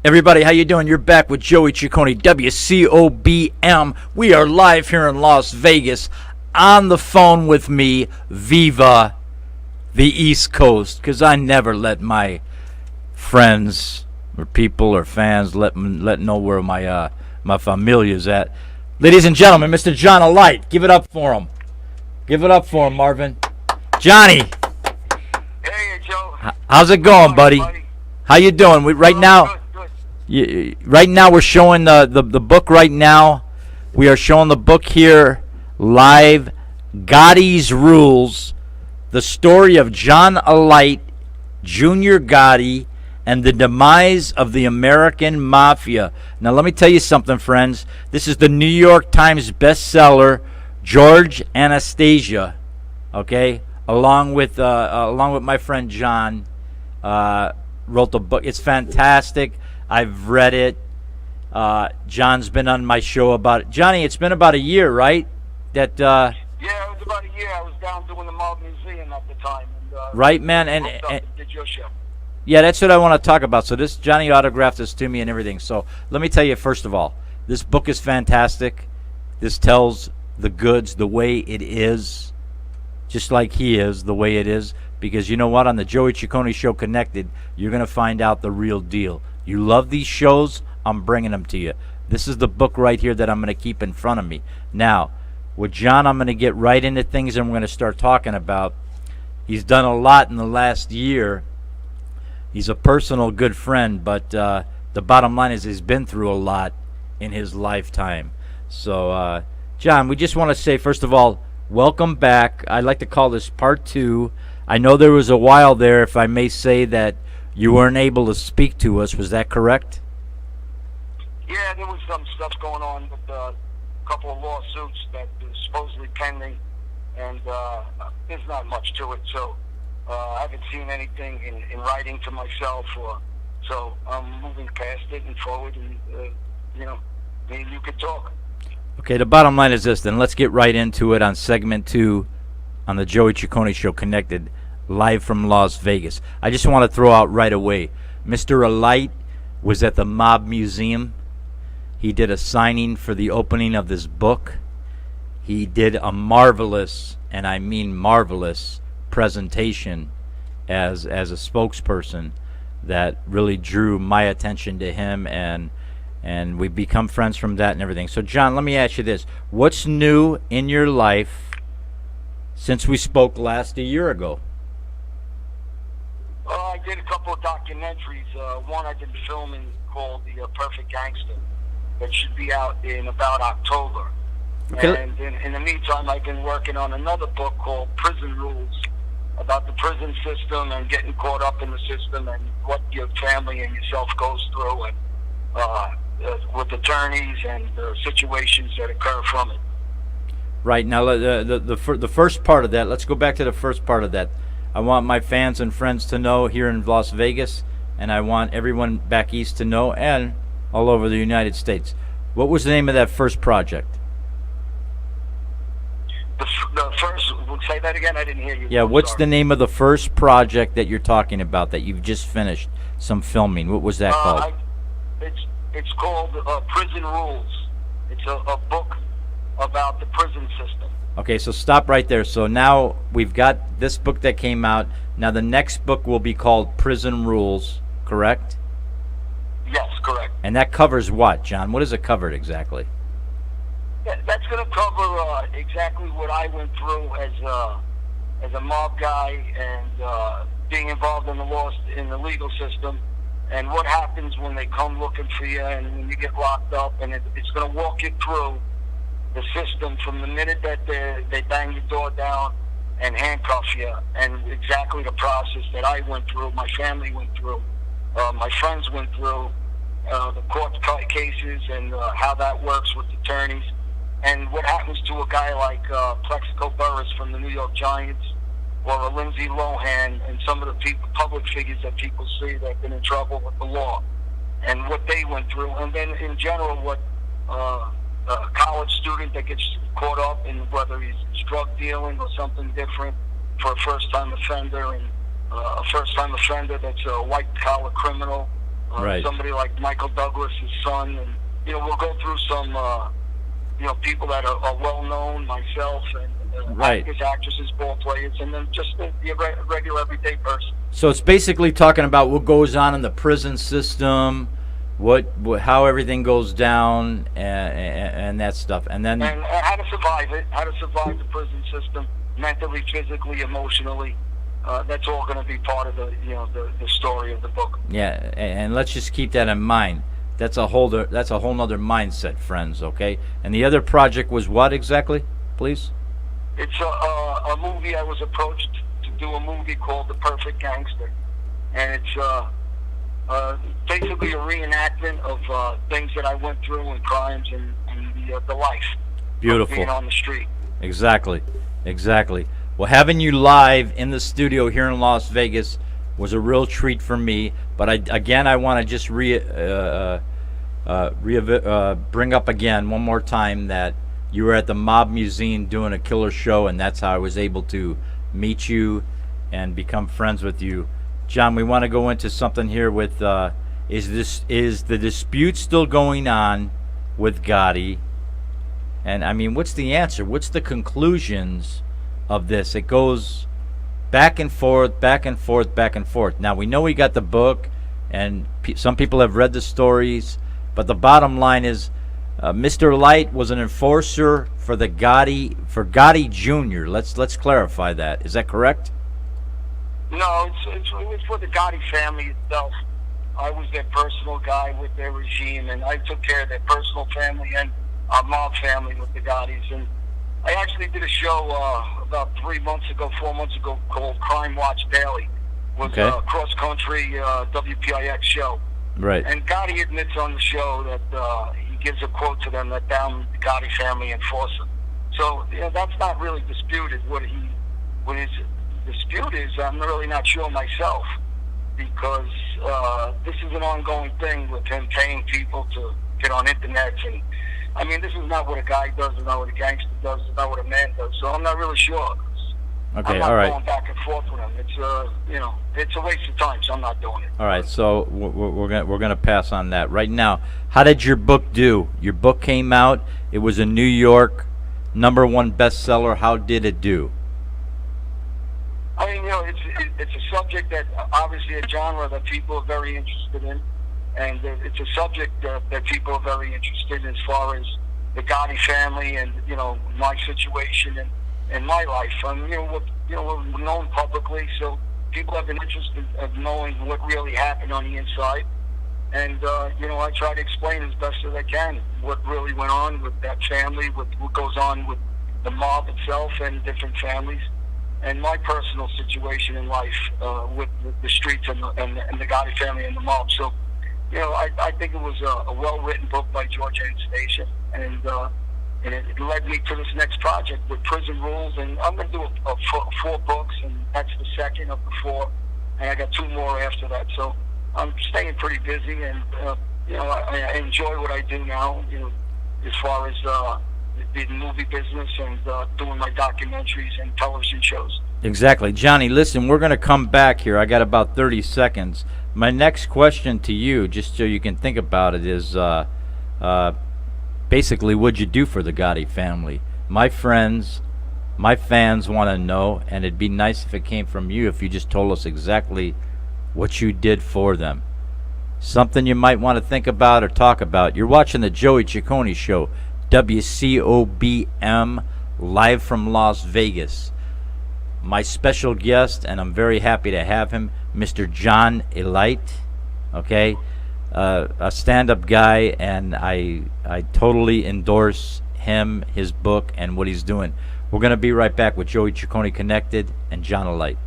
Everybody, how you doing? You're back with Joey Ciccone, WCOBM. We are live here in Las Vegas. On the phone with me, Viva the East Coast, because I never let my friends or people or fans let know where my familia's at. Ladies and gentlemen, Mr. John Alight, give it up for him. Give it up for him, Marvin. Johnny. Hey, Joe. How's it going, buddy? How you doing? Right now. Right now we're showing the book right now. We are showing the book here live, Gotti's Rules, the story of John Alight, Junior Gotti, and the demise of the American Mafia. Now let me tell you something, friends. This is the New York Times bestseller, George Anastasia, okay? Along with my friend John, wrote the book. It's fantastic. I've read it. John's been on my show about it. Johnny, it's been about a year, right? Yeah, it was about a year. I was down doing the Mob Museum at the time. And, right, man. And did your show. Yeah, that's what I want to talk about. So this Johnny autographed this to me and everything. So let me tell you, first of all, this book is fantastic. This tells the goods the way it is, just like he is the way it is. Because you know what? On the Joey Ciccone Show Connected, you're going to find out the real deal. You love these shows, I'm bringing them to you. This is the book right here that I'm going to keep in front of me. Now, with John, I'm going to get right into things and we're going to start talking about. He's done a lot in the last year. He's a personal good friend, but the bottom line is he's been through a lot in his lifetime. So, John, we just want to say, first of all, welcome back. I'd like to call this part 2. I know there was a while there, if I may say, that you weren't able to speak to us. Was that correct? Yeah, there was some stuff going on with a couple of lawsuits that are supposedly pending, and there's not much to it. So I haven't seen anything in writing to myself, so I'm moving past it and forward, and maybe you could talk. Okay, the bottom line is this, then. Let's get right into it on segment 2 on the Joey Ciccone Show Connected, live from Las Vegas. I just want to throw out right away, Mr. Alight was at the Mob Museum. He did a signing for the opening of this book. He did a marvelous, and I mean marvelous, presentation as a spokesperson that really drew my attention to him, and we've become friends from that and everything. So, John, let me ask you this. What's new in your life since we spoke last a year ago? I did a couple of documentaries. One I've been filming called The Perfect Gangster that should be out in about October. Okay. And in the meantime, I've been working on another book called Prison Rules, about the prison system and getting caught up in the system and what your family and yourself goes through, and with attorneys and situations that occur from it. Right. Now, the first part of that, let's go back to the first part of that. I want my fans and friends to know here in Las Vegas, and I want everyone back east to know, and all over the United States. What was the name of that first project? The first, say that again, I didn't hear you. Yeah, what's the name of the first project that you're talking about that you've just finished some filming? What was that called? It's called Prison Rules. It's a book about the prison system. Okay, so stop right there. So now we've got this book that came out. Now the next book will be called Prison Rules, correct? Yes, correct. And that covers what, John? What is it covered exactly? That's going to cover exactly what I went through as a mob guy, and being involved in the legal system, and what happens when they come looking for you and when you get locked up. And it's going to walk you through the system from the minute that they bang your door down and handcuff you, and exactly the process that I went through, my family went through, my friends went through, the court cases, and how that works with attorneys, and what happens to a guy like Plexico Burris from the New York Giants, or a Lindsay Lohan, and some of the public figures that people see that have been in trouble with the law, and what they went through, and then in general what a college student that gets caught up in, whether he's drug dealing or something different, for a first-time offender, and a first-time offender that's a white-collar criminal, Right. Somebody like Michael Douglas, his son, and we'll go through some people that are well known, myself, and Right. actors, actresses, ball players, and then just the regular everyday person. So it's basically talking about what goes on in the prison system, how everything goes down, and that stuff, and then And how to survive it, how to survive the prison system, mentally, physically, emotionally. That's all going to be part of the story of the book. yeah, and let's just keep that in mind. That's a whole nother mindset, friends. Okay, and the other project was what exactly, please? It's a movie. I was approached to do a movie called The Perfect Gangster, and it's basically a reenactment of things that I went through and crimes and the life. Beautiful. Of being on the street. Exactly. Well, having you live in the studio here in Las Vegas was a real treat for me. But I want to just bring up again one more time that you were at the Mob Museum doing a killer show, and that's how I was able to meet you and become friends with you. John, we want to go into something here with is the dispute still going on with Gotti? And I mean, what's the answer? What's the conclusions of this? It goes back and forth, back and forth, back and forth. Now we know we got the book, and some people have read the stories, but the bottom line is, Mr. Light was an enforcer for Gotti Jr. Let's clarify that. Is that correct? No, it was for the Gotti family itself. I was their personal guy with their regime, and I took care of their personal family and our mob family with the Gottis. And I actually did a show about 4 months ago called Crime Watch Daily. It was a cross-country WPIX show. Right. And Gotti admits on the show that he gives a quote to them that I'm the Gotti family enforcer. So that's not really disputed. What his dispute is, I'm really not sure myself, because this is an ongoing thing with him paying people to get on internet. And I mean, this is not what a guy does, it's not what a gangster does, it's not what a man does. So I'm not really sure. Okay, I'm not all right. going back and forth with him. It's a waste of time, so I'm not doing it. All right, so we're gonna pass on that right now. How did your book do? Your book came out. It was a New York #1 bestseller. How did it do? I mean, it's a subject that obviously a genre that people are very interested in, and it's a subject that people are very interested in as far as the Gotti family and my situation and my life. We're known publicly, so people have been interested in knowing what really happened on the inside, and I try to explain as best as I can what really went on with that family, what goes on with the mob itself and different families, and my personal situation in life with the streets and the Gotti family and the mob. So, I think it was a well-written book by George Anastasia, and it led me to this next project with Prison Rules, and I'm going to do 4 books, and that's the second of the 4, and I got 2 more after that. So I'm staying pretty busy, and I enjoy what I do now, as far as the movie business and doing my documentaries and television shows. Exactly. Johnny, listen, we're going to come back here. I got about 30 seconds. My next question to you, just so you can think about it, is basically, what'd you do for the Gotti family? My friends, my fans want to know, and it'd be nice if it came from you, if you just told us exactly what you did for them. Something you might want to think about or talk about. You're watching the Joey Ciccone Show, WCOBM, live from Las Vegas. My special guest, and I'm very happy to have him, Mr. John Light, okay? A stand-up guy, and I totally endorse him, his book, and what he's doing. We're going to be right back with Joey Ciccone Connected and John Light.